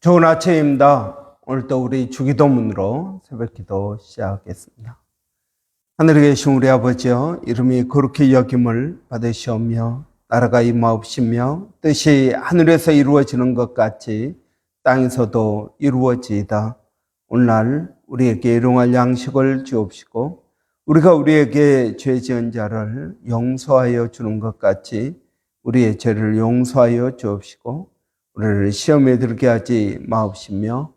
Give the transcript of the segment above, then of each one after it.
좋은 아침입니다. 오늘도 우리 주기도문으로 새벽기도 시작하겠습니다. 하늘에 계신 우리 아버지여, 이름이 거룩히 여김을 받으시오며 나라가 임하옵시며 뜻이 하늘에서 이루어지는 것 같이 땅에서도 이루어지이다. 오늘날 우리에게 일용할 양식을 주옵시고 우리가 우리에게 죄 지은 자를 용서하여 주는 것 같이 우리의 죄를 용서하여 주옵시고 우리를 시험에 들게 하지 마옵시며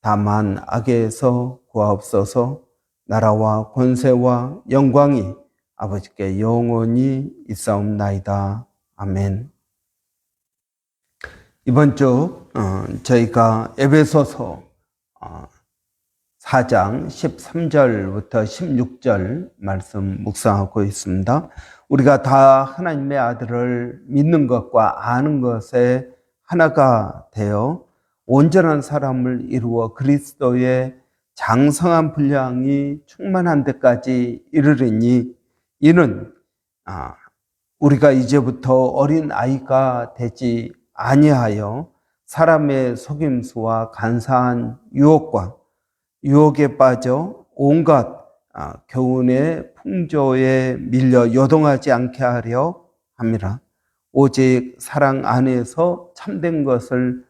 다만 악에서 구하옵소서. 나라와 권세와 영광이 아버지께 영원히 있사옵나이다. 아멘. 이번 주 저희가 에베소서 4장 13절부터 16절 말씀 묵상하고 있습니다. 우리가 다 하나님의 아들을 믿는 것과 아는 것에 하나가 되어 온전한 사람을 이루어 그리스도의 장성한 분량이 충만한 데까지 이르리니 이는 우리가 이제부터 어린 아이가 되지 아니하여 사람의 속임수와 간사한 유혹에 빠져 온갖 교훈의 풍조에 밀려 요동하지 않게 하려 함이라. 오직 사랑 안에서 참된 것을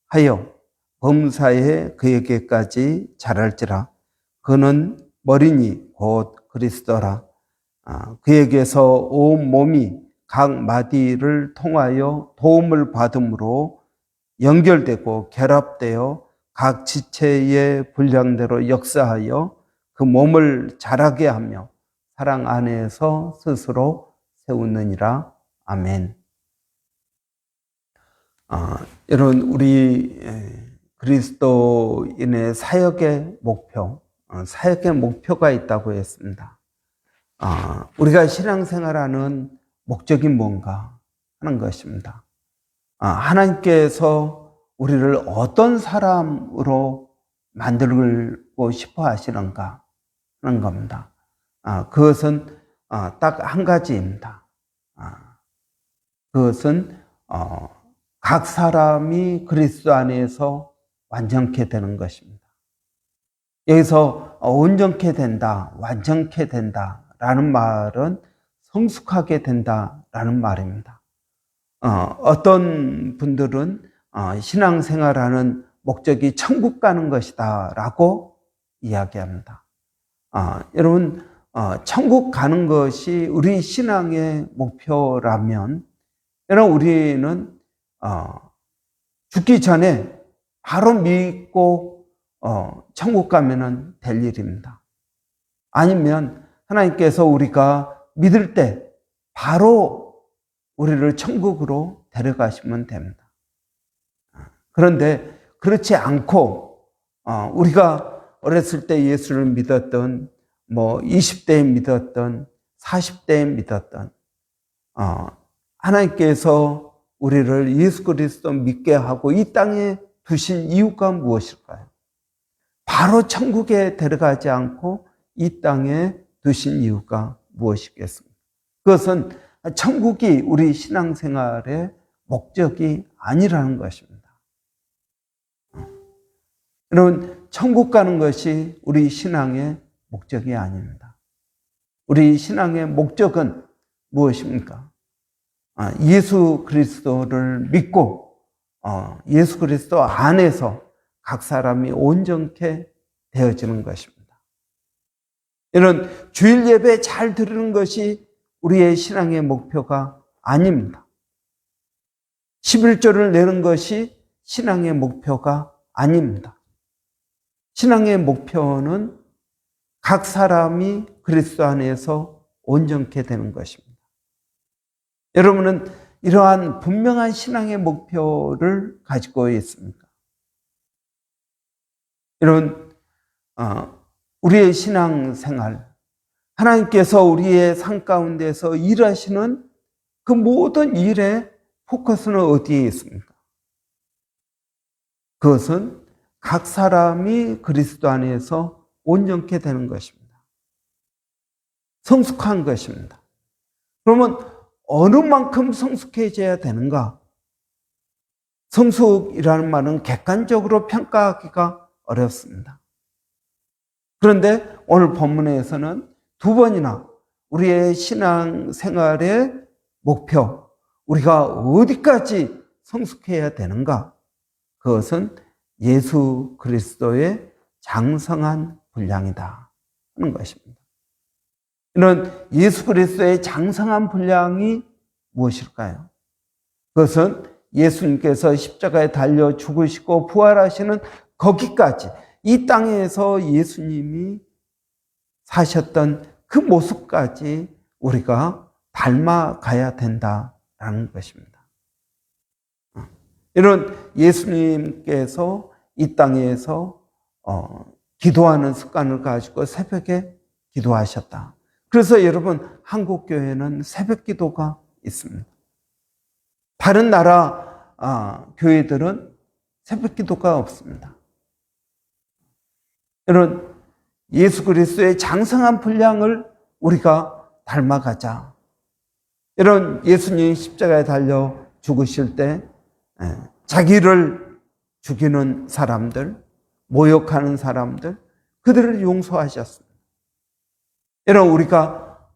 하여 범사에 그에게까지 자랄지라. 그는 머리니 곧 그리스도라. 그에게서 온 몸이 각 마디를 통하여 도움을 받음으로 연결되고 결합되어 각 지체의 분량대로 역사하여 그 몸을 자라게 하며 사랑 안에서 스스로 세우느니라. 아멘. 여러분, 우리 그리스도인의 사역의 목표가 있다고 했습니다. 우리가 신앙생활하는 목적이 뭔가 하는 것입니다. 하나님께서 우리를 어떤 사람으로 만들고 싶어 하시는가 하는 겁니다. 그것은 딱 한 가지입니다. 그것은 각 사람이 그리스도 안에서 완전케 되는 것입니다. 여기서 온전케 된다, 완전케 된다라는 말은 성숙하게 된다라는 말입니다. 어떤 분들은 신앙생활하는 목적이 천국 가는 것이다라고 이야기합니다. 여러분, 천국 가는 것이 우리 신앙의 목표라면 여러분, 우리는 죽기 전에 바로 믿고 천국 가면 될 일입니다. 아니면 하나님께서 우리가 믿을 때 바로 우리를 천국으로 데려가시면 됩니다. 그런데 그렇지 않고 우리가 어렸을 때 예수를 믿었던 20대에 믿었던 40대에 믿었던 하나님께서 우리를 예수 그리스도 믿게 하고 이 땅에 두신 이유가 무엇일까요? 바로 천국에 데려가지 않고 이 땅에 두신 이유가 무엇이겠습니까? 그것은 천국이 우리 신앙생활의 목적이 아니라는 것입니다. 여러분, 천국 가는 것이 우리 신앙의 목적이 아닙니다. 우리 신앙의 목적은 무엇입니까? 예수 그리스도를 믿고 예수 그리스도 안에서 각 사람이 온전케 되어지는 것입니다. 이런 주일 예배 잘 드리는 것이 우리의 신앙의 목표가 아닙니다. 11조를 내는 것이 신앙의 목표가 아닙니다. 신앙의 목표는 각 사람이 그리스도 안에서 온전케 되는 것입니다. 여러분은 이러한 분명한 신앙의 목표를 가지고 있습니까? 여러분, 우리의 신앙생활, 하나님께서 우리의 삶 가운데서 일하시는 그 모든 일의 포커스는 어디에 있습니까? 그것은 각 사람이 그리스도 안에서 온전케 되는 것입니다. 성숙한 것입니다. 그러면 어느 만큼 성숙해져야 되는가? 성숙이라는 말은 객관적으로 평가하기가 어렵습니다. 그런데 오늘 본문에서는 두 번이나 우리의 신앙 생활의 목표, 우리가 어디까지 성숙해야 되는가? 그것은 예수 그리스도의 장성한 분량이다 하는 것입니다. 이런 예수 그리스도의 장성한 분량이 무엇일까요? 그것은 예수님께서 십자가에 달려 죽으시고 부활하시는 거기까지, 이 땅에서 예수님이 사셨던 그 모습까지 우리가 닮아가야 된다라는 것입니다. 이런 예수님께서 이 땅에서 기도하는 습관을 가지고 새벽에 기도하셨다. 그래서 여러분, 한국교회는 새벽 기도가 있습니다. 다른 나라 교회들은 새벽 기도가 없습니다. 이런 예수 그리스도의 장성한 분량을 우리가 닮아가자. 이런 예수님이 십자가에 달려 죽으실 때 자기를 죽이는 사람들, 모욕하는 사람들, 그들을 용서하셨습니다. 이런 우리가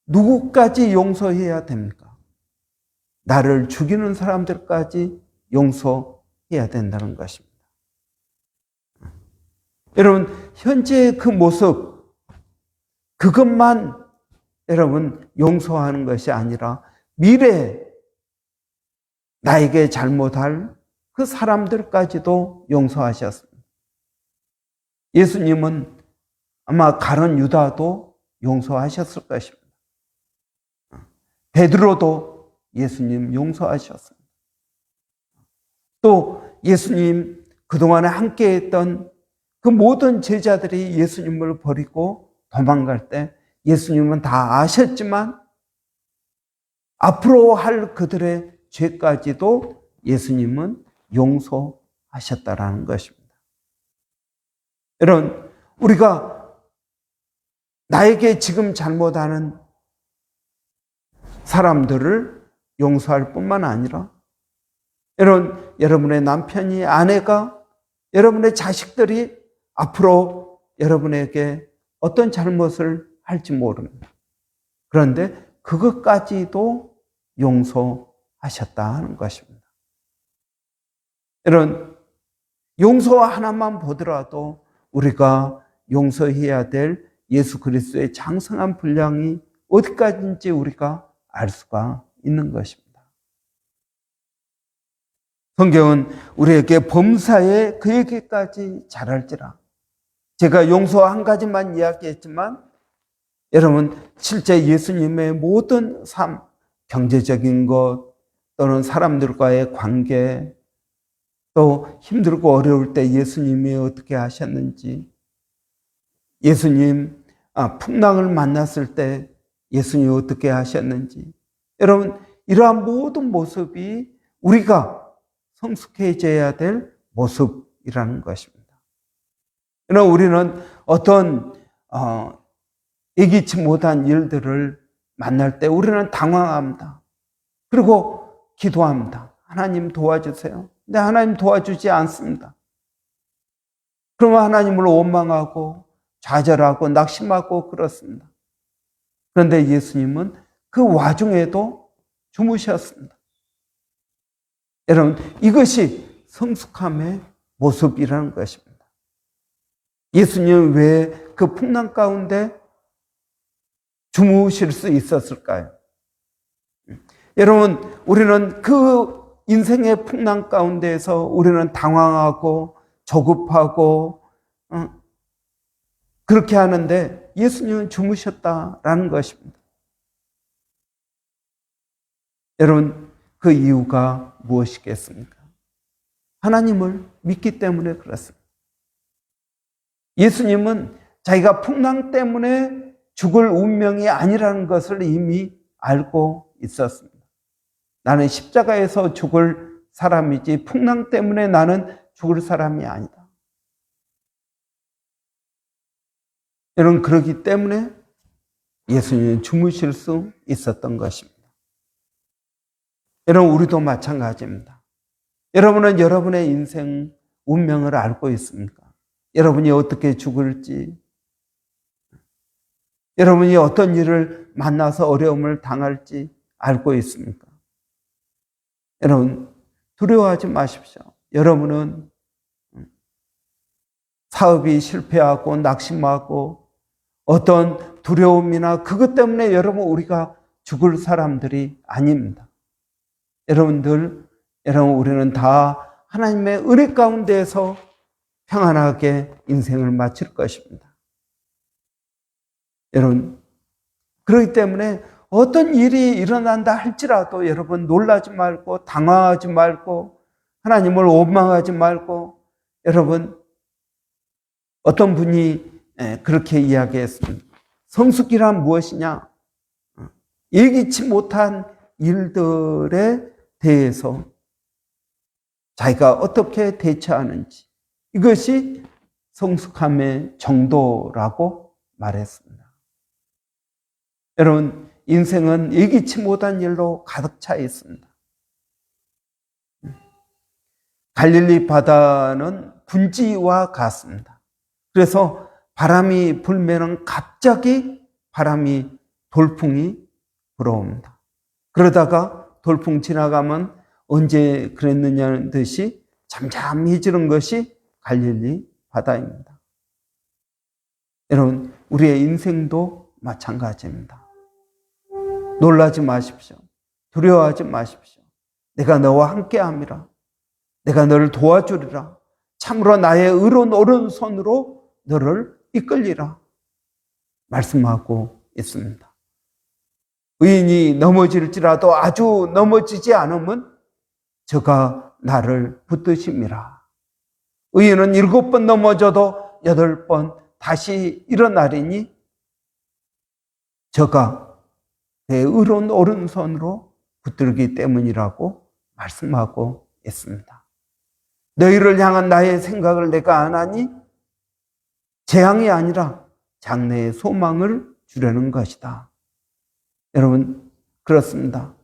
누구까지 용서해야 됩니까? 나를 죽이는 사람들까지 용서해야 된다는 것입니다. 여러분, 현재의 그 모습, 그것만 여러분 용서하는 것이 아니라 미래에 나에게 잘못할 그 사람들까지도 용서하셨습니다. 예수님은 아마 가룟 유다도 용서하셨을 것입니다. 베드로도 예수님 용서하셨습니다. 또 예수님 그동안에 함께했던 그 모든 제자들이 예수님을 버리고 도망갈 때 예수님은 다 아셨지만 앞으로 할 그들의 죄까지도 예수님은 용서하셨다라는 것입니다. 여러분, 우리가 나에게 지금 잘못하는 사람들을 용서할 뿐만 아니라 여러분의 남편이, 아내가, 여러분의 자식들이 앞으로 여러분에게 어떤 잘못을 할지 모릅니다. 그런데 그것까지도 용서하셨다는 것입니다. 여러분, 용서 하나만 보더라도 우리가 용서해야 될 예수 그리스도의 장성한 분량이 어디까지인지 우리가 알 수가 있는 것입니다. 성경은 우리에게 범사에 그 얘기까지 잘할지라. 제가 용서 한 가지만 이야기했지만 여러분, 실제 예수님의 모든 삶, 경제적인 것 또는 사람들과의 관계, 또 힘들고 어려울 때 예수님이 어떻게 하셨는지, 예수님 풍랑을 만났을 때 예수님이 어떻게 하셨는지, 여러분, 이러한 모든 모습이 우리가 성숙해져야 될 모습이라는 것입니다. 그러나 우리는 어떤 예기치 못한 일들을 만날 때 우리는 당황합니다. 그리고 기도합니다. 하나님 도와주세요. 근데 하나님 도와주지 않습니다. 그러면 하나님을 원망하고 좌절하고 낙심하고 그렇습니다. 그런데 예수님은 그 와중에도 주무셨습니다. 여러분, 이것이 성숙함의 모습이라는 것입니다. 예수님은 왜 그 풍랑 가운데 주무실 수 있었을까요? 여러분, 우리는 그 인생의 풍랑 가운데에서 우리는 당황하고 조급하고 그렇게 하는데 예수님은 주무셨다라는 것입니다. 여러분, 그 이유가 무엇이겠습니까? 하나님을 믿기 때문에 그렇습니다. 예수님은 자기가 풍랑 때문에 죽을 운명이 아니라는 것을 이미 알고 있었습니다. 나는 십자가에서 죽을 사람이지 풍랑 때문에 나는 죽을 사람이 아니다. 여러분, 그렇기 때문에 예수님은 주무실 수 있었던 것입니다. 여러분, 우리도 마찬가지입니다. 여러분은 여러분의 인생 운명을 알고 있습니까? 여러분이 어떻게 죽을지, 여러분이 어떤 일을 만나서 어려움을 당할지 알고 있습니까? 여러분, 두려워하지 마십시오. 여러분은 사업이 실패하고 낙심하고 어떤 두려움이나 그것 때문에 여러분 우리가 죽을 사람들이 아닙니다. 여러분 우리는 다 하나님의 은혜 가운데에서 평안하게 인생을 마칠 것입니다. 여러분, 그렇기 때문에 어떤 일이 일어난다 할지라도 여러분 놀라지 말고 당황하지 말고 하나님을 원망하지 말고, 여러분 어떤 분이 그렇게 이야기했습니다. 성숙이란 무엇이냐? 예기치 못한 일들에 대해서 자기가 어떻게 대처하는지, 이것이 성숙함의 정도라고 말했습니다. 여러분, 인생은 예기치 못한 일로 가득 차 있습니다. 갈릴리 바다는 분지와 같습니다. 그래서 바람이 불면은 갑자기 돌풍이 불어옵니다. 그러다가 돌풍 지나가면 언제 그랬느냐는 듯이 잠잠해지는 것이 갈릴리 바다입니다. 여러분, 우리의 인생도 마찬가지입니다. 놀라지 마십시오. 두려워하지 마십시오. 내가 너와 함께함이라. 내가 너를 도와주리라. 참으로 나의 의로운 오른손으로 너를 이끌리라. 말씀하고 있습니다. 의인이 넘어질지라도 아주 넘어지지 않으면 저가 나를 붙드심이라. 의인은 7번 넘어져도 8번 다시 일어나리니 저가 내 의로운 오른손으로 붙들기 때문이라고 말씀하고 있습니다. 너희를 향한 나의 생각을 내가 안 하니 재앙이 아니라 장래의 소망을 주려는 것이다. 여러분, 그렇습니다.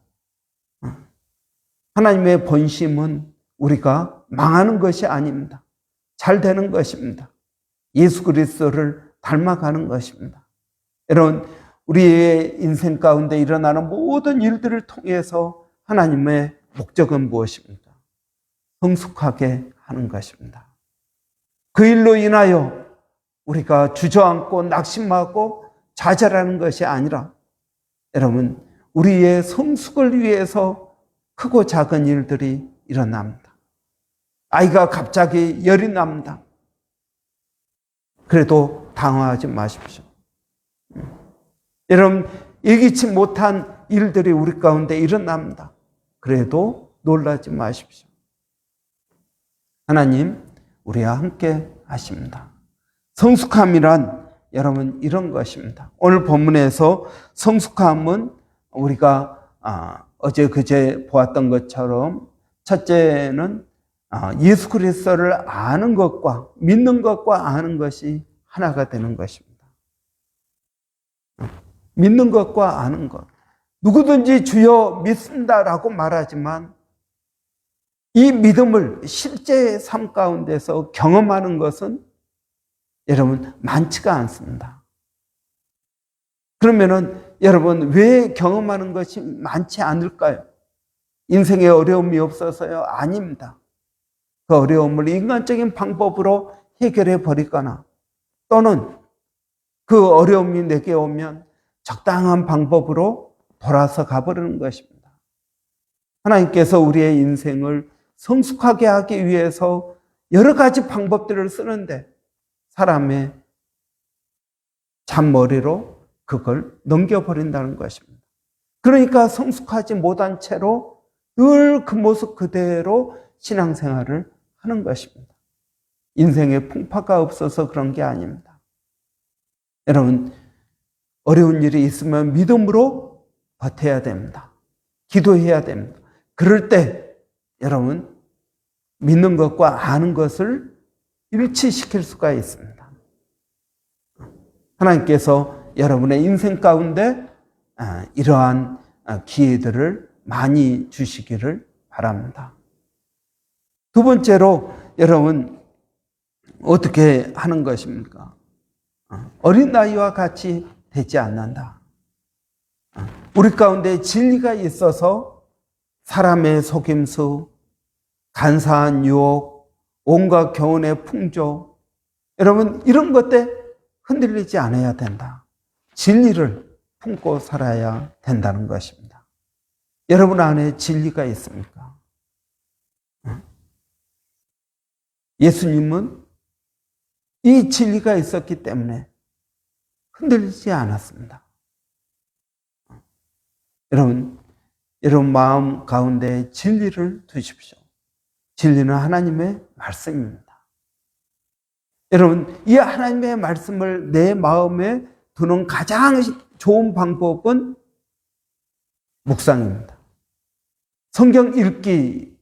하나님의 본심은 우리가 망하는 것이 아닙니다. 잘 되는 것입니다. 예수 그리스도를 닮아가는 것입니다. 여러분, 우리의 인생 가운데 일어나는 모든 일들을 통해서 하나님의 목적은 무엇입니까? 성숙하게 하는 것입니다. 그 일로 인하여 우리가 주저앉고 낙심하고 좌절하는 것이 아니라, 여러분, 우리의 성숙을 위해서 크고 작은 일들이 일어납니다. 아이가 갑자기 열이 납니다. 그래도 당황하지 마십시오. 여러분, 예기치 못한 일들이 우리 가운데 일어납니다. 그래도 놀라지 마십시오. 하나님, 우리와 함께 하십니다. 성숙함이란 여러분 이런 것입니다. 오늘 본문에서 성숙함은 우리가 어제 그제 보았던 것처럼 첫째는 예수 그리스도를 아는 것과 믿는 것과 아는 것이 하나가 되는 것입니다. 믿는 것과 아는 것. 누구든지 주여 믿습니다라고 말하지만 이 믿음을 실제 삶 가운데서 경험하는 것은 여러분 많지가 않습니다. 그러면은 여러분 왜 경험하는 것이 많지 않을까요? 인생에 어려움이 없어서요? 아닙니다. 그 어려움을 인간적인 방법으로 해결해 버리거나 또는 그 어려움이 내게 오면 적당한 방법으로 돌아서 가버리는 것입니다. 하나님께서 우리의 인생을 성숙하게 하기 위해서 여러 가지 방법들을 쓰는데 사람의 잔머리로 그걸 넘겨버린다는 것입니다. 그러니까 성숙하지 못한 채로 늘 그 모습 그대로 신앙생활을 하는 것입니다. 인생에 풍파가 없어서 그런 게 아닙니다. 여러분, 어려운 일이 있으면 믿음으로 버텨야 됩니다. 기도해야 됩니다. 그럴 때 여러분 믿는 것과 아는 것을 일치시킬 수가 있습니다. 하나님께서 여러분의 인생 가운데 이러한 기회들을 많이 주시기를 바랍니다. 두 번째로 여러분 어떻게 하는 것입니까? 어린 나이와 같이 되지 않는다. 우리 가운데 진리가 있어서 사람의 속임수, 간사한 유혹, 온갖 교훈의 풍조, 여러분 이런 것에 흔들리지 않아야 된다. 진리를 품고 살아야 된다는 것입니다. 여러분 안에 진리가 있습니까? 예수님은 이 진리가 있었기 때문에 흔들리지 않았습니다. 여러분 마음 가운데 진리를 두십시오. 진리는 하나님의 말씀입니다. 여러분, 이 하나님의 말씀을 내 마음에 두는 가장 좋은 방법은 묵상입니다. 성경 읽기,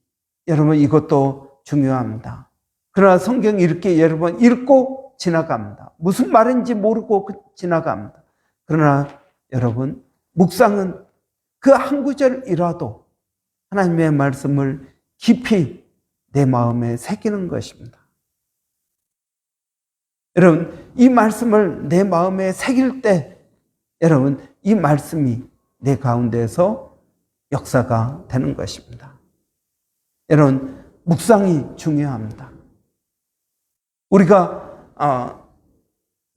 여러분 이것도 중요합니다. 그러나 성경 읽기 여러분 읽고 지나갑니다. 무슨 말인지 모르고 지나갑니다. 그러나 여러분 묵상은 그 한 구절이라도 하나님의 말씀을 깊이 내 마음에 새기는 것입니다. 여러분 이 말씀을 내 마음에 새길 때 여러분 이 말씀이 내 가운데서 역사가 되는 것입니다. 여러분 묵상이 중요합니다. 우리가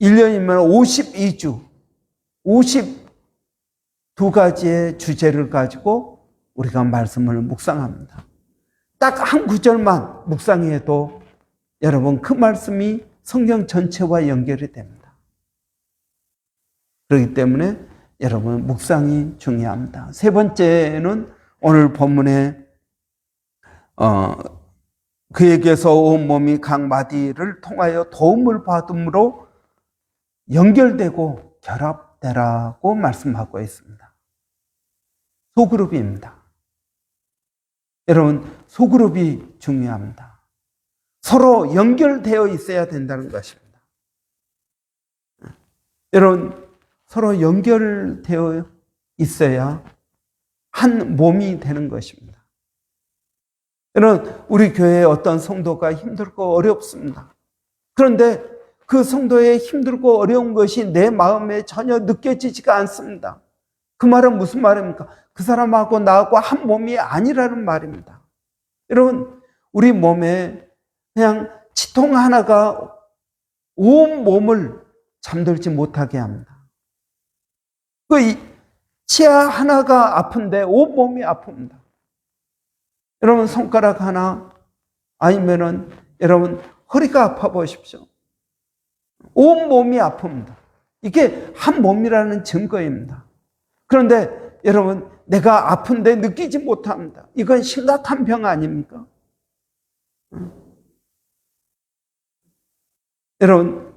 1년이면 52주 52가지의 주제를 가지고 우리가 말씀을 묵상합니다. 딱 한 구절만 묵상해도 여러분 그 말씀이 성경 전체와 연결이 됩니다. 그렇기 때문에 여러분 묵상이 중요합니다. 세 번째는 오늘 본문에 그에게서 온 몸이 각 마디를 통하여 도움을 받음으로 연결되고 결합되라고 말씀하고 있습니다. 소그룹입니다. 여러분 소그룹이 중요합니다. 서로 연결되어 있어야 된다는 것입니다. 여러분 서로 연결되어 있어야 한 몸이 되는 것입니다. 여러분 우리 교회에 어떤 성도가 힘들고 어렵습니다. 그런데 그 성도의 힘들고 어려운 것이 내 마음에 전혀 느껴지지가 않습니다. 그 말은 무슨 말입니까? 그 사람하고 나하고 한 몸이 아니라는 말입니다. 여러분 우리 몸에 그냥 치통 하나가 온 몸을 잠들지 못하게 합니다. 그 치아 하나가 아픈데 온 몸이 아픕니다. 여러분 손가락 하나 아니면은 여러분 허리가 아파 보십시오. 온 몸이 아픕니다. 이게 한 몸이라는 증거입니다. 그런데 여러분 내가 아픈데 느끼지 못합니다. 이건 심각한 병 아닙니까? 여러분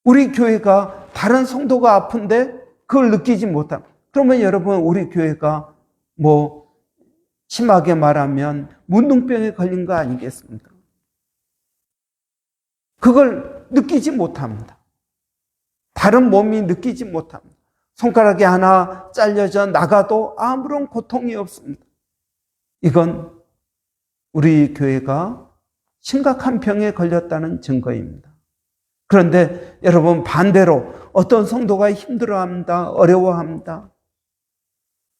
우리 교회가 다른 성도가 아픈데 그걸 느끼지 못합니다. 그러면 여러분 우리 교회가 심하게 말하면 문둥병에 걸린 거 아니겠습니까? 그걸 느끼지 못합니다. 다른 몸이 느끼지 못합니다. 손가락이 하나 잘려져 나가도 아무런 고통이 없습니다. 이건 우리 교회가 심각한 병에 걸렸다는 증거입니다. 그런데 여러분 반대로 어떤 성도가 힘들어합니다. 어려워합니다.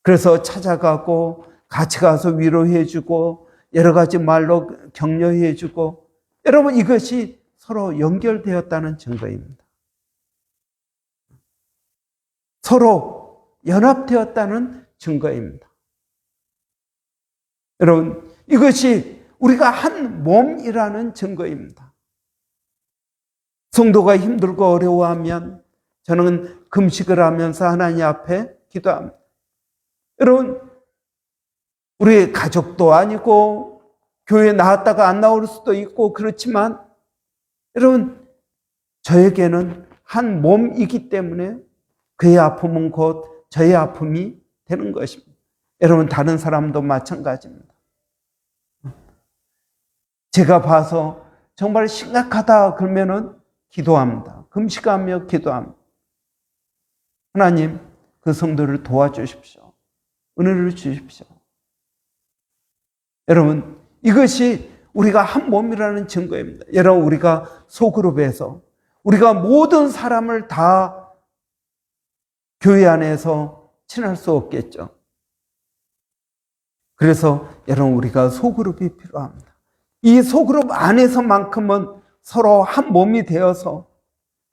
그래서 찾아가고 같이 가서 위로해주고 여러 가지 말로 격려해주고 여러분 이것이 서로 연결되었다는 증거입니다. 서로 연합되었다는 증거입니다. 여러분 이것이 우리가 한 몸이라는 증거입니다. 성도가 힘들고 어려워하면 저는 금식을 하면서 하나님 앞에 기도합니다. 여러분 우리 가족도 아니고 교회 나왔다가 안 나올 수도 있고 그렇지만 여러분 저에게는 한 몸이기 때문에 그의 아픔은 곧 저의 아픔이 되는 것입니다. 여러분 다른 사람도 마찬가지입니다. 제가 봐서 정말 심각하다 그러면은 기도합니다. 금식하며 기도합니다. 하나님 그 성도를 도와주십시오. 은혜를 주십시오. 여러분 이것이 우리가 한 몸이라는 증거입니다. 여러분, 우리가 소그룹에서 우리가 모든 사람을 다 교회 안에서 친할 수 없겠죠. 그래서 여러분, 우리가 소그룹이 필요합니다. 이 소그룹 안에서만큼은 서로 한 몸이 되어서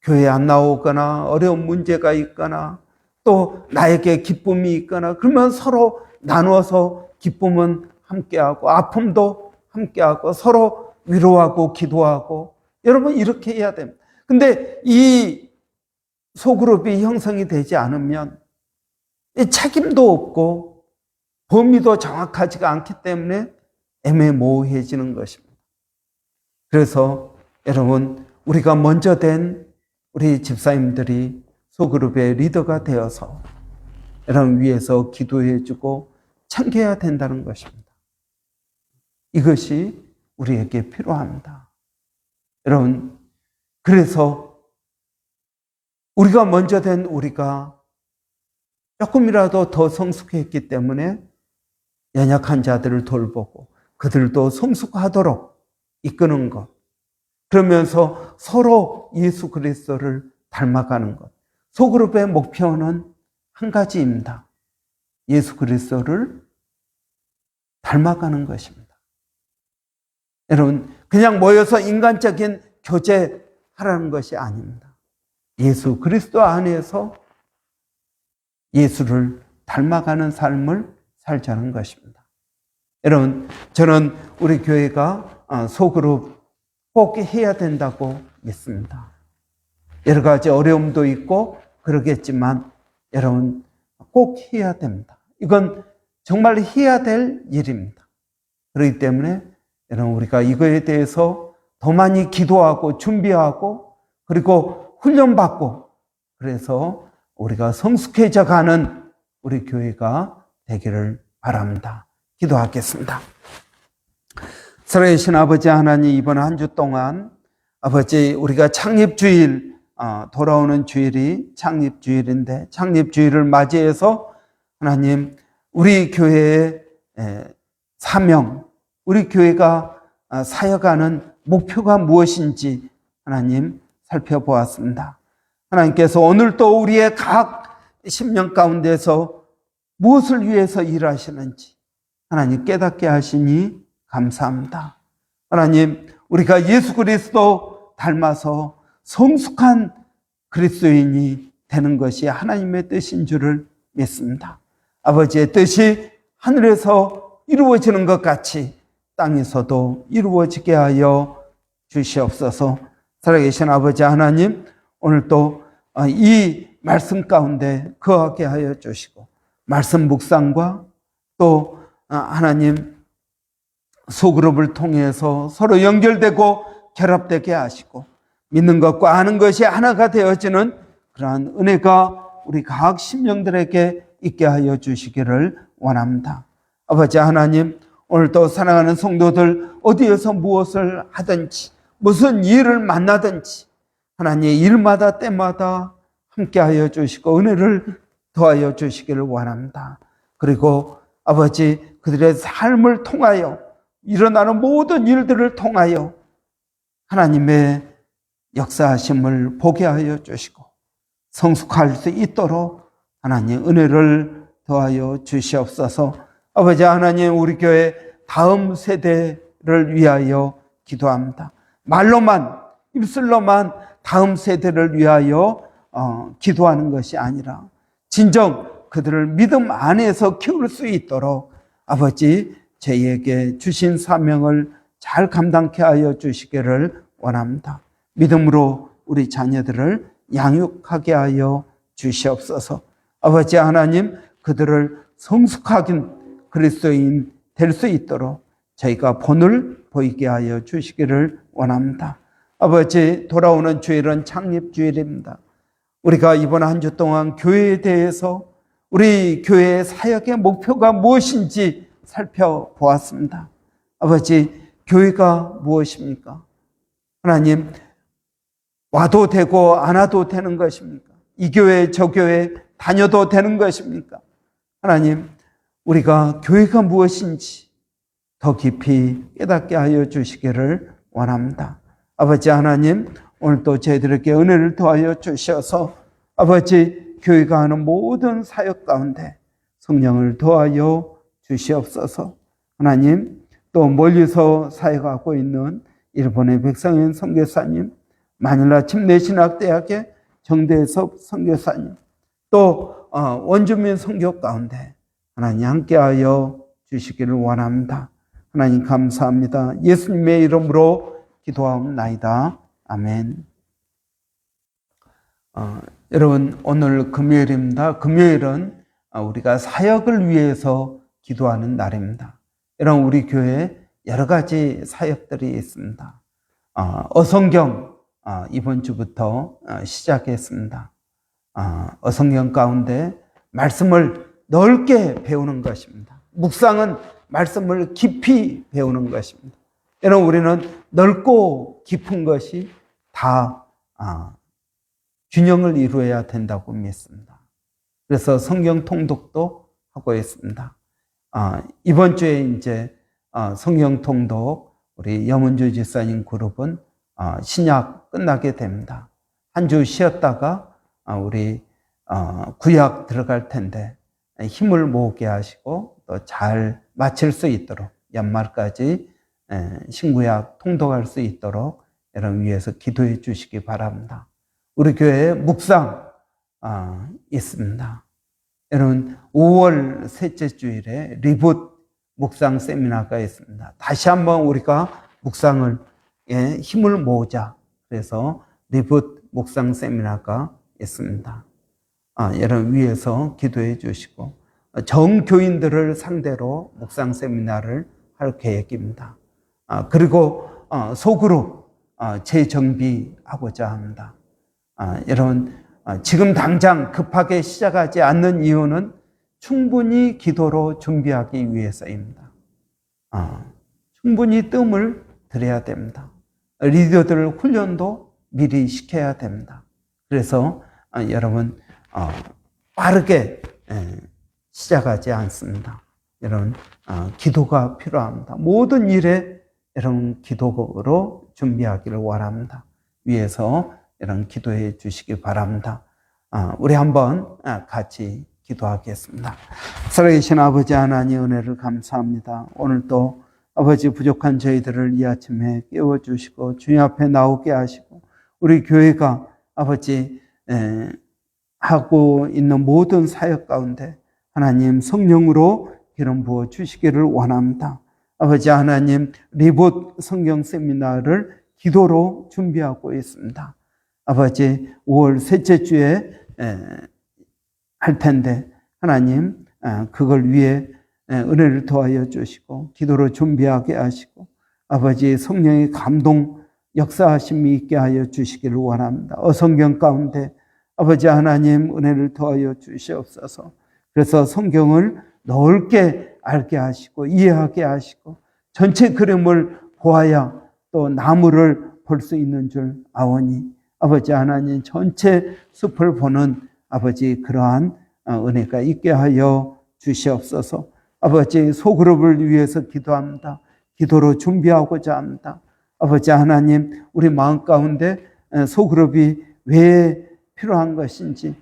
교회 안 나오거나 어려운 문제가 있거나 또 나에게 기쁨이 있거나 그러면 서로 나누어서 기쁨은 함께하고 아픔도 함께하고 서로 위로하고 기도하고, 여러분 이렇게 해야 됩니다. 근데 이 소그룹이 형성이 되지 않으면 책임도 없고 범위도 정확하지가 않기 때문에 애매모호해지는 것입니다. 그래서 여러분, 우리가 먼저 된 우리 집사님들이 소그룹의 리더가 되어서 여러분 위에서 기도해주고 챙겨야 된다는 것입니다. 이것이 우리에게 필요합니다. 여러분, 그래서 우리가 먼저 된 우리가 조금이라도 더 성숙했기 때문에 연약한 자들을 돌보고 그들도 성숙하도록 이끄는 것, 그러면서 서로 예수 그리스도를 닮아가는 것. 소그룹의 목표는 한 가지입니다. 예수 그리스도를 닮아가는 것입니다. 여러분, 그냥 모여서 인간적인 교제하라는 것이 아닙니다. 예수 그리스도 안에서 예수를 닮아가는 삶을 살자는 것입니다. 여러분, 저는 우리 교회가 소그룹 꼭 해야 된다고 믿습니다. 여러 가지 어려움도 있고 그러겠지만 여러분, 꼭 해야 됩니다. 이건 정말 해야 될 일입니다. 그렇기 때문에 여러분, 우리가 이거에 대해서 더 많이 기도하고 준비하고 그리고 훈련받고, 그래서 우리가 성숙해져 가는 우리 교회가 되기를 바랍니다. 기도하겠습니다. 살아계신 아버지 하나님, 이번 한 주 동안 아버지, 우리가 창립주일, 돌아오는 주일이 창립주일인데 창립주일을 맞이해서 하나님, 우리 교회의 사명, 우리 교회가 사역하는 목표가 무엇인지 하나님 살펴보았습니다. 하나님께서 오늘 또 우리의 각 심령 가운데서 무엇을 위해서 일하시는지 하나님 깨닫게 하시니 감사합니다. 하나님, 우리가 예수 그리스도 닮아서 성숙한 그리스도인이 되는 것이 하나님의 뜻인 줄을 믿습니다. 아버지의 뜻이 하늘에서 이루어지는 것 같이 땅에서도 이루어지게 하여 주시옵소서. 살아계신 아버지 하나님, 오늘 또 이 말씀 가운데 거하게 하여 주시고 말씀 묵상과 또 하나님 소그룹을 통해서 서로 연결되고 결합되게 하시고 믿는 것과 아는 것이 하나가 되어지는 그러한 은혜가 우리 각 심령들에게 있게 하여 주시기를 원합니다. 아버지 하나님, 오늘도 사랑하는 성도들 어디에서 무엇을 하든지 무슨 일을 만나든지 하나님 일마다 때마다 함께하여 주시고 은혜를 더하여 주시기를 원합니다. 그리고 아버지, 그들의 삶을 통하여 일어나는 모든 일들을 통하여 하나님의 역사하심을 보게 하여 주시고 성숙할 수 있도록 하나님 은혜를 더하여 주시옵소서. 아버지 하나님, 우리 교회 다음 세대를 위하여 기도합니다. 말로만, 입술로만 다음 세대를 위하여 기도하는 것이 아니라 진정 그들을 믿음 안에서 키울 수 있도록 아버지, 저희에게 주신 사명을 잘 감당케 하여 주시기를 원합니다. 믿음으로 우리 자녀들을 양육하게 하여 주시옵소서. 아버지 하나님, 그들을 성숙하긴 그리스도인 될 수 있도록 저희가 본을 보이게 하여 주시기를 원합니다. 아버지, 돌아오는 주일은 창립주일입니다. 우리가 이번 한 주 동안 교회에 대해서 우리 교회의 사역의 목표가 무엇인지 살펴보았습니다. 아버지, 교회가 무엇입니까? 하나님, 와도 되고 안 와도 되는 것입니까? 이 교회 저 교회 다녀도 되는 것입니까? 하나님, 우리가 교회가 무엇인지 더 깊이 깨닫게 하여 주시기를 원합니다. 아버지 하나님, 오늘도 저희들에게 은혜를 더하여 주셔서 아버지 교회가 하는 모든 사역 가운데 성령을 더하여 주시옵소서. 하나님, 또 멀리서 사역하고 있는 일본의 백상현 선교사님, 마닐라 침례신학대학의 정대섭 선교사님, 또 원주민 선교 가운데 하나님 함께하여 주시기를 원합니다. 하나님 감사합니다. 예수님의 이름으로 기도하옵나이다. 아멘. 여러분, 오늘 금요일입니다. 금요일은 우리가 사역을 위해서 기도하는 날입니다. 여러분, 우리 교회에 여러 가지 사역들이 있습니다. 어성경 이번 주부터 시작했습니다. 어성경 가운데 말씀을 넓게 배우는 것입니다. 묵상은 말씀을 깊이 배우는 것입니다. 여러분, 우리는 넓고 깊은 것이 다 균형을 이루어야 된다고 믿습니다. 그래서 성경 통독도 하고 있습니다. 이번 주에 이제 성경 통독 우리 염은주 지사님 그룹은 신약 끝나게 됩니다. 한 주 쉬었다가 우리 구약 들어갈 텐데 힘을 모으게 하시고 또 잘 마칠 수 있도록 연말까지 신구약 통독할 수 있도록 여러분 위해서 기도해 주시기 바랍니다. 우리 교회에 묵상 있습니다. 여러분 5월 셋째 주일에 리붓 묵상 세미나가 있습니다. 다시 한번 우리가 묵상을 힘을 모으자. 그래서 리붓 묵상 세미나가 있습니다. 여러분 위해서 기도해 주시고 정교인들을 상대로 묵상 세미나를 할 계획입니다. 그리고 소그룹 재정비하고자 합니다. 여러분 지금 당장 급하게 시작하지 않는 이유는 충분히 기도로 준비하기 위해서입니다. 충분히 뜸을 들여야 됩니다. 리더들 훈련도 미리 시켜야 됩니다. 그래서 여러분 빠르게 시작하지 않습니다. 여러분 기도가 필요합니다. 모든 일에 여러분 기도로 준비하기를 원합니다. 위해서 여러분 기도해 주시기 바랍니다. 우리 한번 같이 기도하겠습니다. 살아계신 아버지 하나님 은혜를 감사합니다. 오늘도 아버지 부족한 저희들을 이 아침에 깨워주시고 주님 앞에 나오게 하시고 우리 교회가 아버지 하고 있는 모든 사역 가운데 하나님 성령으로 기름 부어 주시기를 원합니다. 아버지 하나님 리봇 성경 세미나를 기도로 준비하고 있습니다. 아버지 5월 셋째 주에 할 텐데 하나님 그걸 위해 은혜를 더하여 주시고 기도로 준비하게 하시고 아버지 성령의 감동 역사하심이 있게 하여 주시기를 원합니다. 어성경 가운데 아버지 하나님 은혜를 더하여 주시옵소서. 그래서 성경을 넓게 알게 하시고 이해하게 하시고 전체 그림을 보아야 또 나무를 볼 수 있는 줄 아오니 아버지 하나님 전체 숲을 보는 아버지 그러한 은혜가 있게 하여 주시옵소서. 아버지 소그룹을 위해서 기도합니다. 기도로 준비하고자 합니다. 아버지 하나님 우리 마음 가운데 소그룹이 왜 필요한 것인지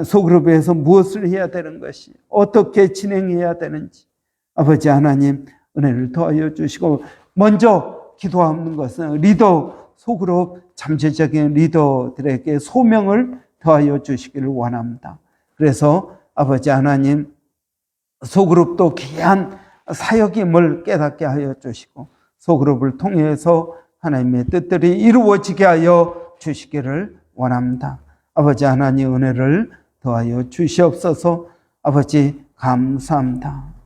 소그룹에서 무엇을 해야 되는 것이 어떻게 진행해야 되는지 아버지 하나님 은혜를 더하여 주시고 먼저 기도하는 것은 리더 소그룹 잠재적인 리더들에게 소명을 더하여 주시기를 원합니다. 그래서 아버지 하나님 소그룹도 귀한 사역임을 깨닫게 하여 주시고 소그룹을 통해서 하나님의 뜻들이 이루어지게 하여 주시기를 원합니다. 아버지 하나님 은혜를 더하여 주시옵소서. 아버지 감사합니다.